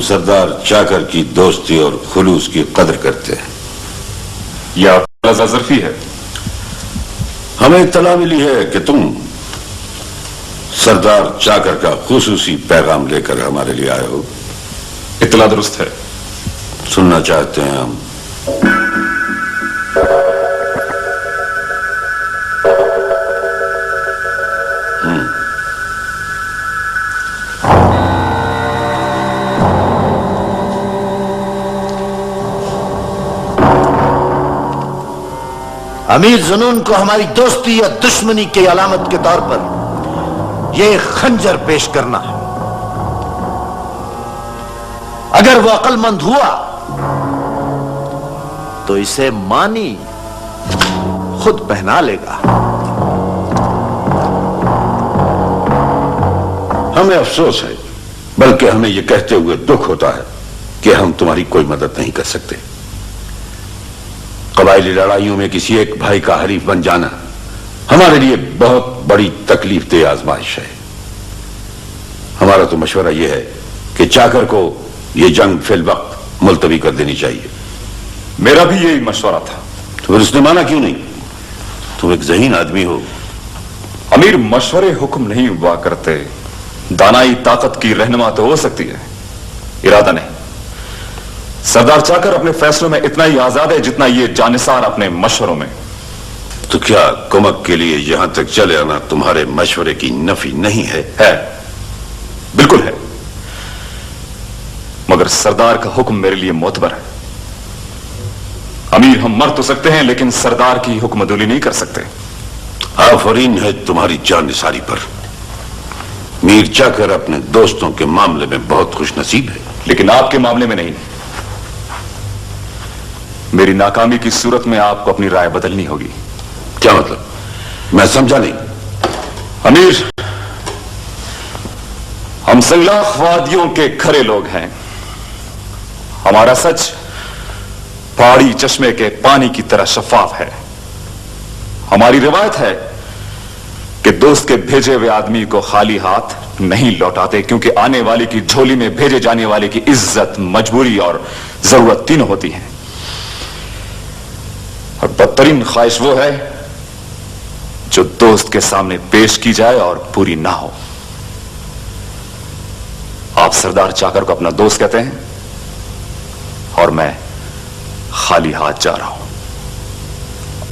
सरदार चाकर की दोस्ती और खुलूस की कदर करते हैं। यह ज़र्फी है। हमें इत्तला मिली है कि तुम सरदार चाकर का खुसूसी पैगाम लेकर हमारे लिए आए हो। इत्तला दुरुस्त है। सुनना चाहते हैं हम। अमीर जुनून को हमारी दोस्ती या दुश्मनी की अलामत के तौर पर यह खंजर पेश करना है। अगर वो अक्लमंद हुआ तो इसे मानी खुद पहना लेगा। हमें अफसोस है, बल्कि हमें यह कहते हुए दुख होता है कि हम तुम्हारी कोई मदद नहीं कर सकते। कबायली लड़ाइयों में किसी एक भाई का हरीफ बन जाना हमारे लिए बहुत बड़ी तकलीफदेह आजमाइश है। हमारा तो मशवरा यह है कि चाकर को यह जंग फिल वक्त मुलतवी कर देनी चाहिए। मेरा भी यही मशवरा था। तो फिर उसने माना क्यों नहीं? तुम एक ज़हीन आदमी हो। अमीर मशवरे हुक्म नहीं हुआ करते। दानाई ताकत की रहनुमा तो हो सकती है, इरादा नहीं। सरदार चाकर अपने फैसलों में इतना ही आजाद है जितना ये जानिसार अपने मशवरों में। तो क्या कुमक के लिए यहां तक चले आना तुम्हारे मशवरे की नफी नहीं है? है, बिल्कुल है। मगर सरदार का हुक्म मेरे लिए मोतबर है। अमीर हम मर तो सकते हैं, लेकिन सरदार की हुक्मदुली नहीं कर सकते। आफरीन है तुम्हारी जानिसारी पर। मीर चाकर अपने दोस्तों के मामले में बहुत खुशनसीब है, लेकिन आपके मामले में नहीं। मेरी नाकामी की सूरत में आपको अपनी राय बदलनी होगी। क्या मतलब? मैं समझा नहीं। अमीर, हम सल्लाखवादियों के खरे लोग हैं। हमारा सच पहाड़ी चश्मे के पानी की तरह शफाफ है। हमारी रिवायत है कि दोस्त के भेजे हुए आदमी को खाली हाथ नहीं लौटाते, क्योंकि आने वाले की झोली में भेजे जाने वाले की इज्जत, मजबूरी और जरूरत तीनों होती हैं। और बदतरीन ख्वाहिश वो है जो दोस्त के सामने पेश की जाए और पूरी ना हो। आप सरदार चाकर को अपना दोस्त कहते हैं और मैं खाली हाथ जा रहा हूं।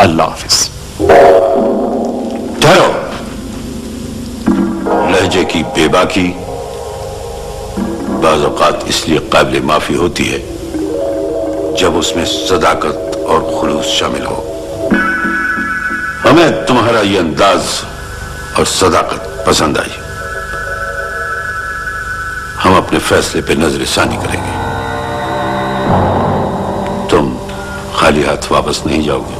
अल्लाह हाफिज। ठहरो। लहजे की बेबाकी बाज़ औक़ात इसलिए काबिल माफी होती है जब उसमें सदाकत और खुलूस शामिल हो। हमें तुम्हारा यह अंदाज और सदाकत पसंद आई। हम अपने फैसले पे नजरसानी करेंगे। तुम खाली हाथ वापस नहीं जाओगे।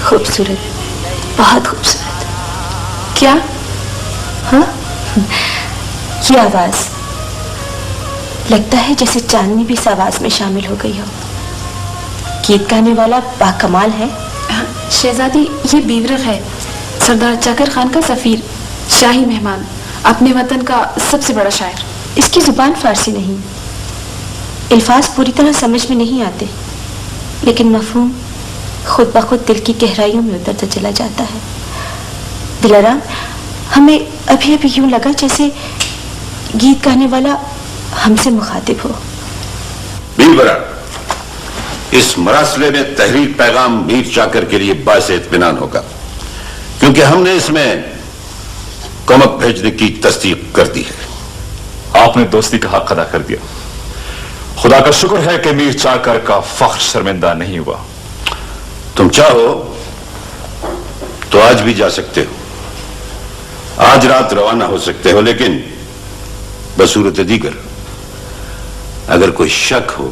खूबसूरत, बहुत खूबसूरत। क्या? हाँ, ये आवाज लगता है जैसे चांदनी भी इस आवाज में शामिल हो गई हो। गीत गाने वाला बाकमाल है। शहजादी, ये बीवरख है, सरदार चाकर खान का सफीर, शाही मेहमान, अपने वतन का सबसे बड़ा शायर। इसकी जुबान फारसी नहीं, अल्फाज पूरी तरह समझ में नहीं आते, लेकिन मफहूम खुद ब खुद दिल की गहराइयों में उतरता चला जाता है। दिलाराम, हमें अभी अभी यूं लगा जैसे गीत गाने वाला हमसे मुखातिब हो। बीरबरा, इस मरासले में तहरीर पैगाम मीर चाकर के लिए बायसे इत्मीनान होगा, क्योंकि हमने इसमें कमक भेजने की तस्दीक कर दी है। आपने दोस्ती का हक अदा कर दिया। खुदा का शुक्र है कि मीर चाकर का फख्र शर्मिंदा नहीं हुआ। तुम चाहो तो आज भी जा सकते हो, आज रात रवाना हो सकते हो, लेकिन बसूरत दीगर अगर कोई शक हो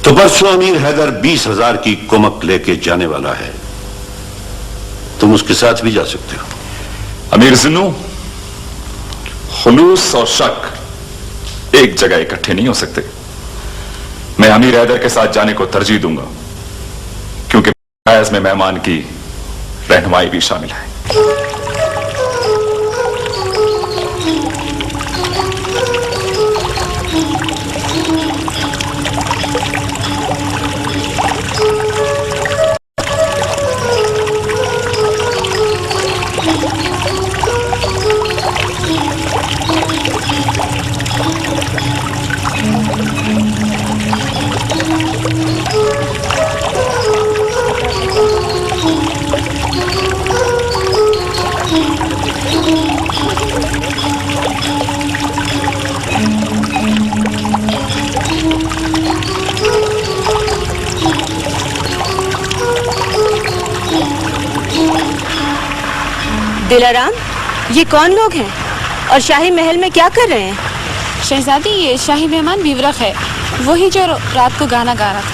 तो परसों अमीर हैदर 20,000 की कुमक लेके जाने वाला है, तुम उसके साथ भी जा सकते हो। अमीर जिन्नू, खुलूस और शक एक जगह इकट्ठे नहीं हो सकते। मैं अमीर हैदर के साथ जाने को तरजीह दूंगा, क्योंकि में मेहमान की रहनुमाई भी शामिल है। दिलाराम, ये कौन लोग हैं और शाही महल में क्या कर रहे हैं? शहजादी, ये शाही मेहमान बीवरख है, वही जो रात को गाना गा रहा था।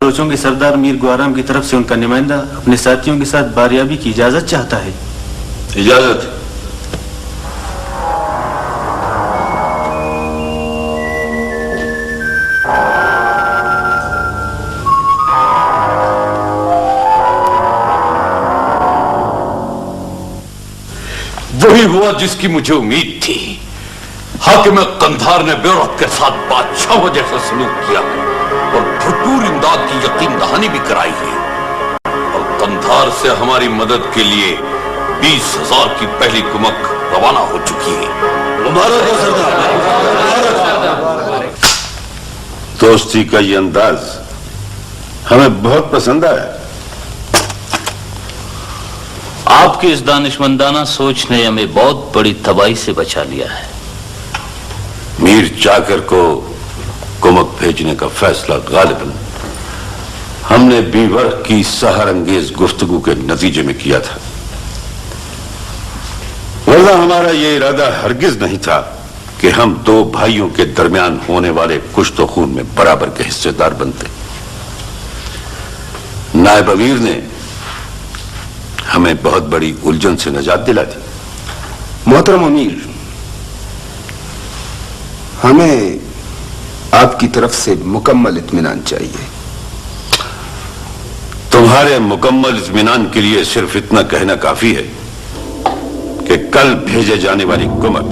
रोचों के सरदार मीर ग्वाराम की तरफ से उनका नुमाइंदा अपने साथियों के साथ बारियाबी की इजाजत चाहता है। इजाजत? वही हुआ जिसकी मुझे उम्मीद थी। हाकिम कंधार ने बेरख के साथ बादशाहों जैसा सलूक किया और भरपूर इमदाद की यकीन दहानी भी कराई है, और कंधार से हमारी मदद के लिए 20,000 की पहली कुमक रवाना हो चुकी है। मुबारक हो सरदार। दोस्ती का ये अंदाज हमें बहुत पसंद आया। आपकी इस दानिशमंदाना सोच ने हमें बहुत बड़ी तबाही से बचा लिया है। मीर चाकर को कुमक भेजने का फैसला गालिबन हमने बीवर की सहरंगेज गुफ्तगू के नतीजे में किया था, वरना हमारा यह इरादा हरगिज नहीं था कि हम दो भाइयों के दरमियान होने वाले कुछ तो खून में बराबर के हिस्सेदार बनते। नायब अमीर ने हमें बहुत बड़ी उलझन से निजात दिला दी। मोहतरम अमीर, हमें आपकी तरफ से मुकम्मल इत्मीनान चाहिए। तुम्हारे मुकम्मल इत्मीनान के लिए सिर्फ इतना कहना काफी है कि कल भेजे जाने वाली कुमक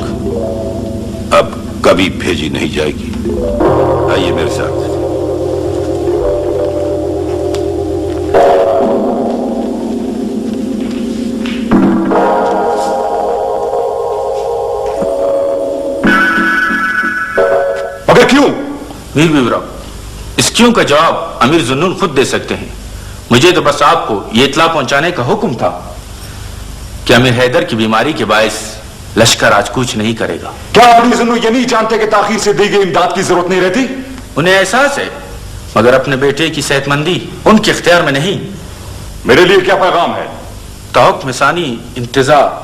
अब कभी भेजी नहीं जाएगी। आइए मेरे साथ। मीर बिबराव, इसकियों का जवाब अमीर जुन्नून खुद दे सकते हैं। मुझे तो बस आपको ये इत्ला पहुंचाने का हुक्म था कि अमीर हैदर की बीमारी के बायस लश्कर आज कुछ नहीं करेगा। क्या अमीर जुन्नून ये नहीं जानते कि ताखीर से दी गई इमदाद की जरूरत नहीं रहती? उन्हें एहसास है, मगर अपने बेटे की सेहतमंदी उनके इख्तियार में नहीं। मेरे लिए क्या पैगाम है? तौक मिसानी इंतजार।